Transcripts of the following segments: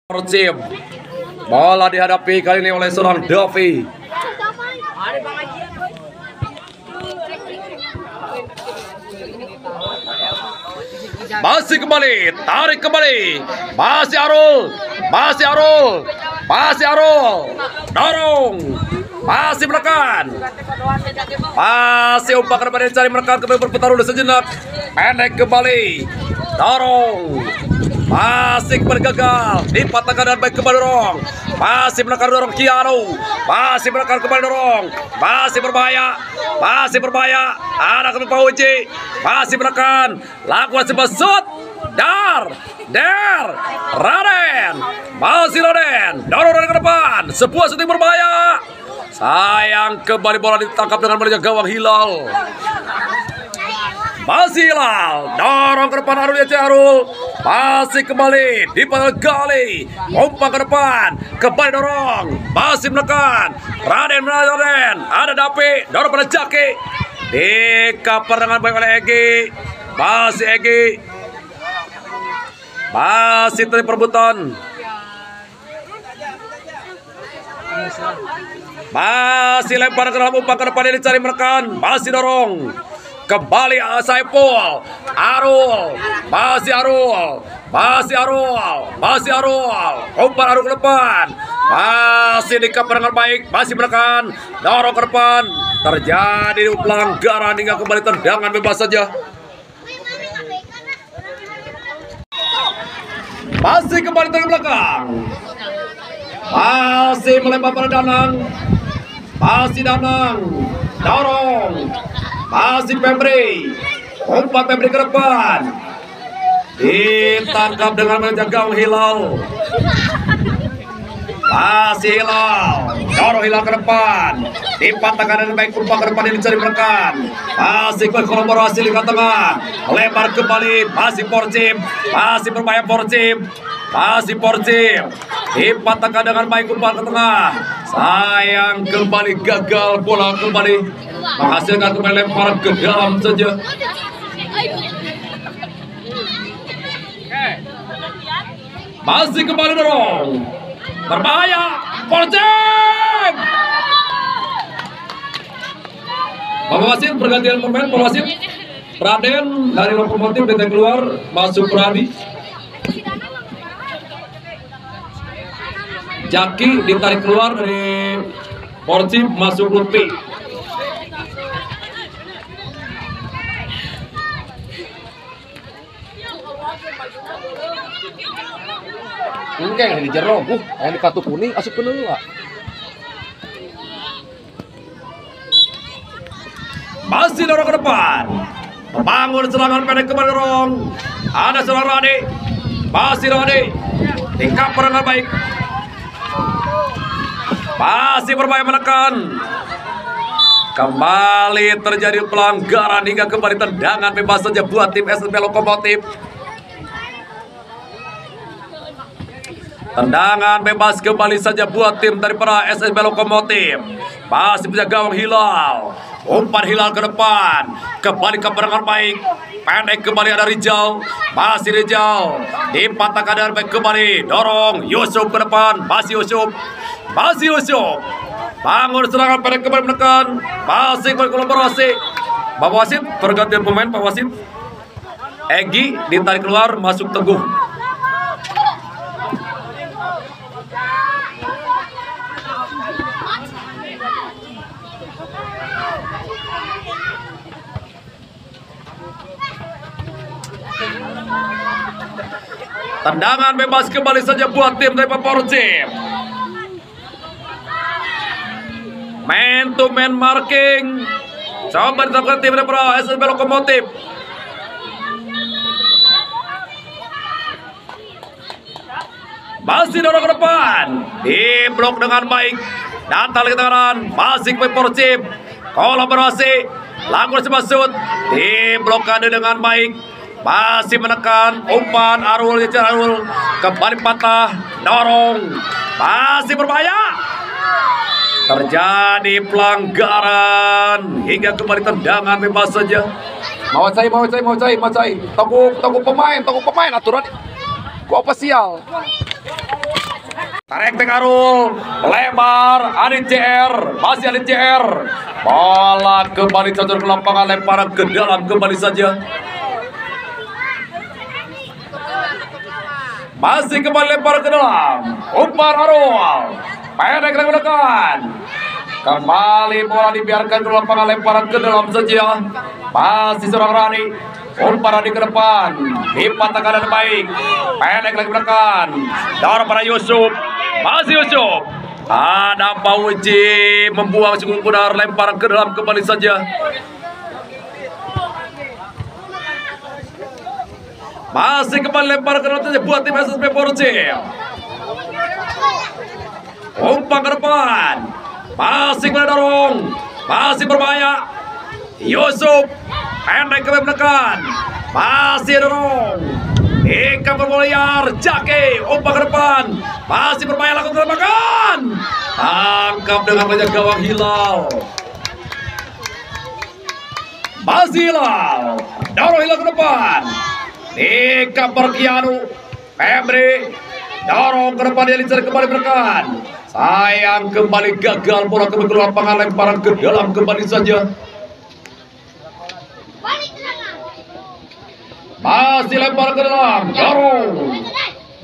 Persib. Bola dihadapi kali ini oleh seorang Davi. Masih kembali, tarik kembali. Masih Arul, dorong, masih menekan, masih umpan kembali cari menekan kembali berputar dulu sejenak. Pendek kembali, dorong. Masih kembali gagal, dipatahkan dan baik kembali dorong. Masih menekan dorong Kiano. Masih menekan kembali dorong. Masih berbahaya. Ada kembali Pauji. Masih menekan. Lakukan sebuah shoot. Raden. Masih Raden. Dorong ke depan. Sebuah shooting berbahaya. Sayang kembali bola ditangkap dengan baliknya gawang Hilal. Masih Hilal, dorong ke depan Arul. Masih kembali di gali, umpan ke depan, kembali dorong, masih menekan. Raden, ada Dapi, dorong pada Jaki, di cover dengan baik oleh Egi. Masih Egi, masih tadi perebutan. Masih lempar ke dalam umpan ke depan, ini cari menekan, masih dorong. Kembali Saiful, Arul, masih Arul, umpan Arul ke depan, masih di cover dengan baik, masih menekan, dorong ke depan, terjadi pelanggaran hingga kembali tendangan bebas saja. Masih kembali dari belakang, masih melempar pada Danang, dorong. Masih Pembri, umpan Pembri ke depan, ditangkap dengan menjaga Hilal. Masih Hilal, dorong Hilal ke depan, dipatahkan dengan baik, umpan ke depan ini dicari menekan. Masih berkolaborasi di tengah, lebar kembali, masih Porcim, masih berbahaya Porcim. Dipatahkan dengan baik, umpan ke tengah. Sayang kembali gagal, bola kembali menghasilkan kembali lemparan ke dalam saja. Masih kembali dorong, berbahaya Porcim. Bapak wasit pergantian pemain. Bapak wasit Raden dari Lokomotif datang keluar, masuk Pradi. Jaki ditarik keluar dari Porcim, masuk Lutfi. Enggak yang di jero, yang di kartu kuning asup penuh lah. Masih dorong ke depan, membangun serangan pendek kembali dorong. Ada seorang Rade, masih Rade, tingkap dengan baik. Masih berbahaya menekan. Kembali terjadi pelanggaran hingga kembali tendangan bebas saja buat tim SSB Lokomotif. Tendangan bebas kembali saja buat tim daripada SSB Lokomotif. Masih punya gawang Hilal. Umpan Hilal ke depan. Kembali ke perangan baik. Pendek kembali ada Rijal. Masih Rijal. Dipatahkan dengan baik kembali. Dorong Yusuf ke depan. Masih Yusuf. Bangun serangan pendek kembali menekan. Masih berkolaborasi. Bapak wasit pergantian pemain. Pak wasit Egi ditarik keluar, masuk Teguh. Tendangan bebas kembali saja buat tim dari Porcim. Man to man marking. Coba dilakukan tim dari SSB Lokomotif. Masih dorong ke depan, diblok dengan baik. Datang lagi tangan, masih ke Porcim. Kolaborasi, lakukan sebuah shoot, diblokade dengan baik. Masih menekan, umpan Arul, kembali patah, dorong, masih berbahaya. Terjadi pelanggaran hingga kembali tendangan bebas saja. Mau cai. Tunggu pemain aturan. Kok apa sial? Tarik Tekarul, lebar, Adit JR, masih Adit JR. Bola kembali terjun ke lapangan, lemparan ke dalam kembali saja. Masih kembali lempar ke dalam, umpan Arul, pendek digunakan. Kembali bola dibiarkan ke lapangan, lemparan ke dalam saja. Masih seorang Rani. Umpan Rani ke depan, dipatahkan dengan baik. Pendek lagi belakang. Dorong pada Yusuf. Masih Yusuf. Ada Pauji membuang cukup benar, lemparan ke dalam kembali saja. Masih kembali lempar ke dalam saja buat tim SSB Persib. Umpan ke depan. Masih kembali dorong. Masih berbahaya. Yusuf. Pendek ke belakang. Masih dorong. Ikan berbolayar. Jaki. Umpan ke depan. Masih berbahaya lakukan tembakan. Tangkap dengan banyak gawang Hilal. Masih Hilal. Dorong Hilal ke depan. Ikan Perkianu. Febri. Dorong ke depan. Dia lincah kembali belakang. Sayang kembali gagal, bola kembali ke lapangan, lemparan ke dalam kembali saja. Masih lempar ke dalam, dorong.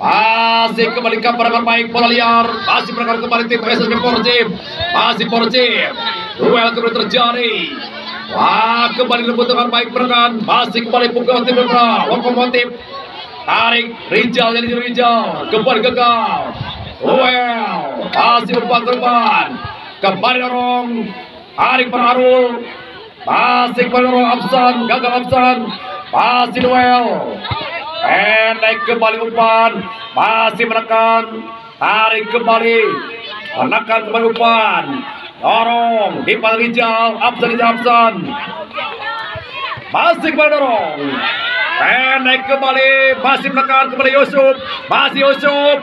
Masih kembali kabar dengan baik, bola liar. Masih berangkat kembali tim SSB Persib. Masih Persib. Duel kembali terjadi. Wah, kembali rebut dengan baik berangkat. Masih kembali pukul tim berapa? Lokomotif. Tarik Rijal, jadi Rijal. Kembali gagal. Well, masih umpan ke depan. Kembali dorong. Tarik Arul. Masih kembali dorong Absan. Gagal Absan. Masih duel. Pendek kembali umpan. Masih menekan. Tarik kembali. Menekan kembali umpan. Dorong. Di Pak Rijal. Absan. Masih kembali dorong. Pendek kembali. Masih menekan kembali Yusuf. Masih Yusuf.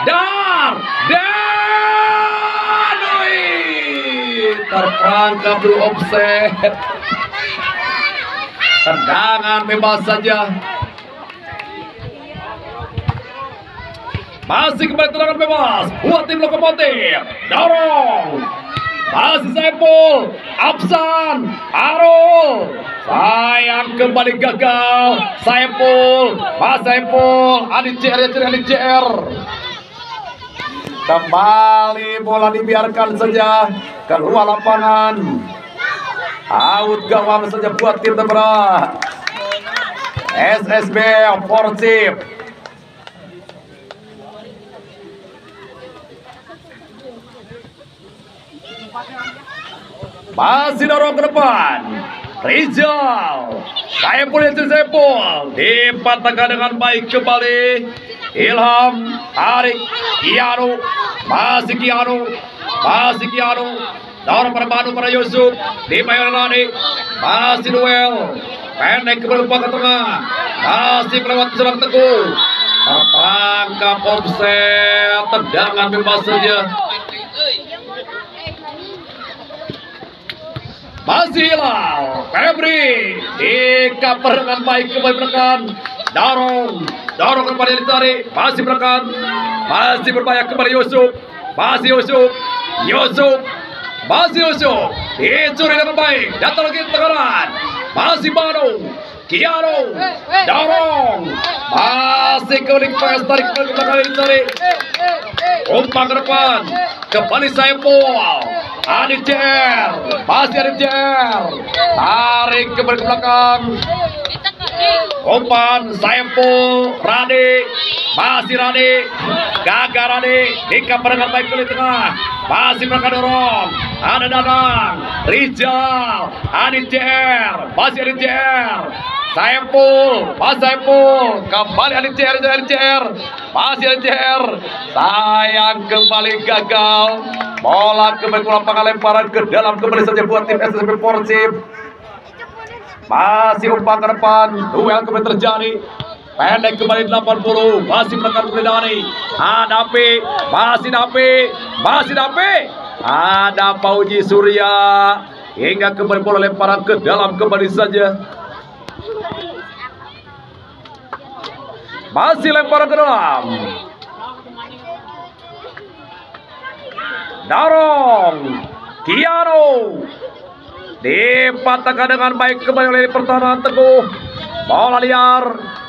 Dan. Terperangkap dulu offset. Tendangan bebas saja. Masih kembali tendangan bebas buat tim Lokomotif. Dorong. Masih Saiful. Absan. Arul. Sayang kembali gagal. Saiful. Mas Saiful. Adit JR. Kembali bola dibiarkan saja keluar lapangan. Out gawang saja buat tim Tebera. SSB Persib. Masih dorong ke depan. Rizal. Saiful dipatahkan dengan baik kembali. Ilham. Tarik. Kianu. Masih Kianu. Dorong pada Manu, pada Yusuf. Di Mayorani. Masih duel. Pendek ke belakang ke tengah. Masih melewat serang Teguh. Terperangkap offset. Tendangan bebas saja. Masih Hilal. Febri. Dikaper dengan baik kembali belakang. Dorong kembali ditarik. Masih belakang. Masih berbahaya kembali Yusuf. Yusuf dicuri dengan baik. Datang lagi tekanan. Masih Manu. Kiano. Dorong. Masih kembali pas. Tarik ke belakang ditarik. Umpan ke depan. Kembali Saiful. Adit JR. Masih Adit JR. Tarik kembali ke belakang. Umpan Saiful. Rani. Masih Rani. Gagal Rani. Dikaper dengan baik ke tengah. Masih mereka dorong. Ada Dadang. Rizal. Adit JR. Masih Adit JR. Saiful. Mas Saiful. Kembali Adit JR. Masih Adit JR. Sayang kembali gagal. Bola kembali ke lapangan, lemparan ke dalam kembali saja buat tim SSB Persib. Masih umpan ke depan. Duel kembali terjadi. Pendek kembali 80. Masih menekan kembali Dani. Masih Dapi. Ada Pauji Surya. Hingga kembali bola lemparan ke dalam kembali saja. Masih lempar ke dalam. Dorong. Kiano. Dipatahkan dengan baik kembali oleh pertahanan Teguh. Bola liar.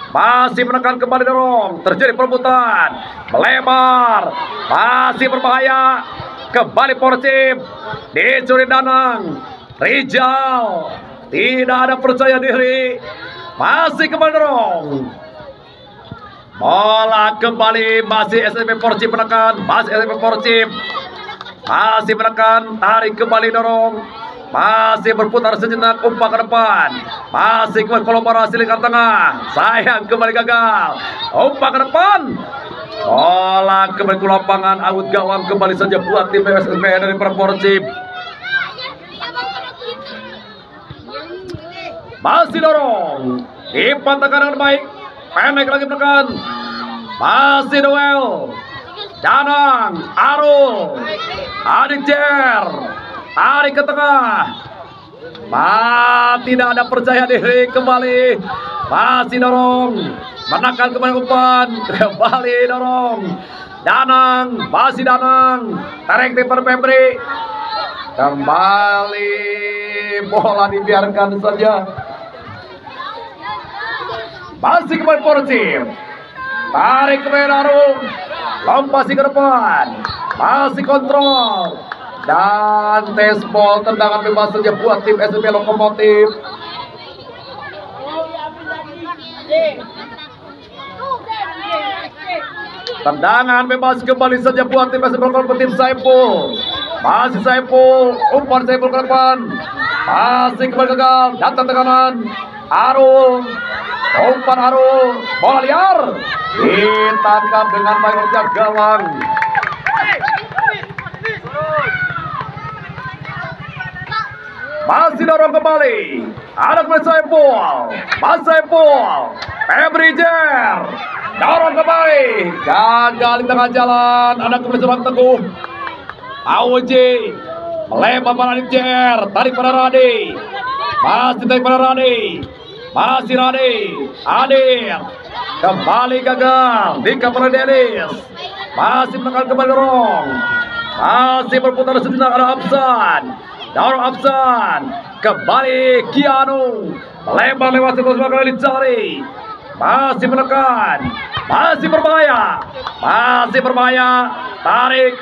Masih menekan kembali dorong. Terjadi perebutan. Melebar. Masih berbahaya. Kembali Persib. Dicuri Danang. Rijal. Tidak ada percaya diri. Masih kembali dorong. Bola kembali. Masih SMP Persib menekan. Masih SMP Persib. Masih menekan. Tarik kembali dorong. Masih berputar sejenak, umpan ke depan. Masih kolaborasi lingkar tengah. Sayang kembali gagal. Umpan ke depan. Bola kembali ke lapangan. Out gawang kembali saja buat tim PSSB dari Persib. Masih dorong. Dipantahkan dengan baik. Pendek lagi menekan. Masih duel. Danang, Arul, Adityer. Tarik ke tengah. Tidak ada percaya diri kembali. Masih dorong. Menekan kembali umpan. Kembali dorong. Danang. Masih Danang. Tarik timper Febri. Kembali. Bola dibiarkan saja. Masih kembali Persib. Tarik kembali Arul. Lompasi ke depan. Masih kontrol. Dan tes ball tendangan bebas saja buat tim SMP Lokomotif. Tendangan bebas kembali saja buat tim SMP Lokomotif. Saiful. Masih Saiful. Umpan Saiful ke depan. Masih kembali gagal. Datang tekanan. Arul. Umpan Arul. Bola liar. Ditangkap dengan baik oleh gawang. Masih dorong kembali. Ada kembali Saiful. Mas Saiful. Febri Jer. Dorong kembali. Gagal di tengah jalan. Ada kembali seorang Teguh. Auji. Melebar pada Jer. Tarik pada Rade. Masih tarik pada Rade. Masih Rade. Adir. Kembali gagal. Di kapal Dennis. Masih menekan kembali dorong. Masih berputar sejenak ada Absan. Dorong Absan. Kembali Kiano. Melebar lewat situ kali dicari. Masih menekan. Masih berbahaya. Masih berbahaya. Tarik.